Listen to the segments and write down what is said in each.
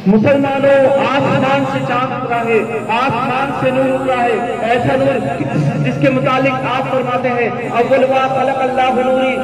مسلمانوں، آسمان سے چاند اترا ہے، آسمان سے نور اترا ہے، ایسا نور جس کے متعلق آپ فرماتے ہیں اول ما خلق اللہ نوری،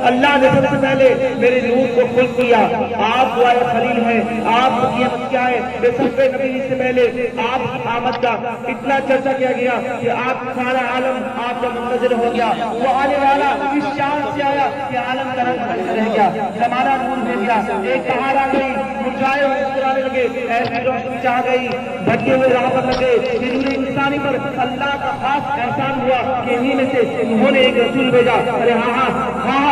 اللہ نے سب سے پہلے میرے نور کو خلق کیا۔ آپ دعائے خلیل ہیں، آپ کی قیامت کیا ہے؟ بے سب نبی سے پہلے آپ کی آمد کا اتنا چرچا کیا گیا کہ آپ سارا عالم آپ کا منتظر ہو گیا۔ وہ آنے والا اس چاند سے آیا کہ عالم کا رنگ رہ گیا، زمانہ نور ہو گیا، ایک بہار آ گئی، مرجھائے ہوئے مسکرانے لگے، ایسی روشنی چاہ گئی، بھٹکے ہوئے راہ پر لگے۔ نور انسانی پر اللہ کا خاص احسان ہوا کہ انہی میں سے انہوں نے ایک رسول بھیجا۔ ارے ہاں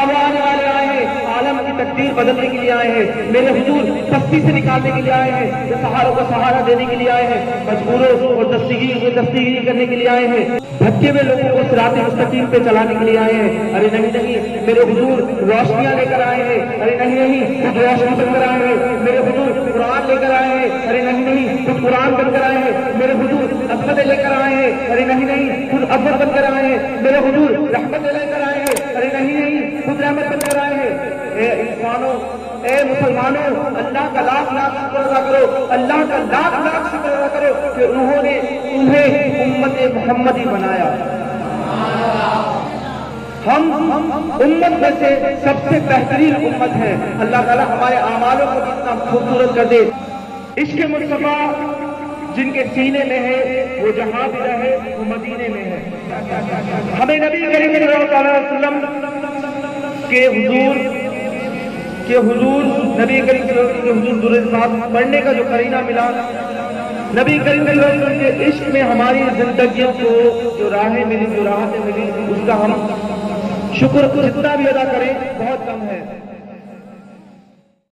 وہ آنے والے آئے ہیں، عالم کی تقدیر بدلنے کے لیے آئے ہیں، میرے حضور سختی سے نکالنے کے لیے آئے ہیں، سہاروں کو سہارا دینے کے لیے آئے ہیں، مجبوروں اور دستگیری کرنے کے لیے آئے ہیں، بھٹکے ہوئے لوگوں کو صراط مستقیم پہ چلانے کے لیے آئے ہیں۔ ارے نہیں میرے حضور روشنیاں لے کر آئے ہیں، ارے نہیں کچھ روشنی بن کر آئے ہیں، میرے حضور قرآن لے کر آئے ہیں، ارے نہیں کچھ قرآن بن کر آئے ہیں، میرے حضور عظمت لے کر آئے ہیں، ارے نہیں خود عظمت بن کر آئے ہیں، میرے حضور رحمت لے کر آئے ہیں، ارے نہیں خود رحمت بن کر آئے ہیں۔ اے انسانوں، اے مسلمانوں، اللہ کا لاکھ لاکھ شکر ادا کرو، اللہ کا لاکھ لاکھ شکر ادا کرو کہ انہوں نے تمہیں امت محمدی بنایا۔ ہم امت میں سے سب سے بہترین امت ہے۔ اللہ تعالیٰ ہمارے اعمالوں کو اتنا خوبصورت کر دے۔ عشق مصطفیٰ جن کے سینے میں ہے وہ جہاں بھی رہے وہ مدینے میں ہے۔ ہمیں نبی کریم صلی اللہ علیہ وسلم کے حضور نبی کریم صلی اللہ علیہ وسلم کے حضور درود پاک پڑھنے کا جو قرینہ ملا، نبی کریم صلی اللہ علیہ وسلم کے عشق میں ہماری زندگیوں کو جو راہیں ملی، جو راحتیں ملی، اس کا ہم شکر جتنا بھی ادا کریں بہت کم ہے۔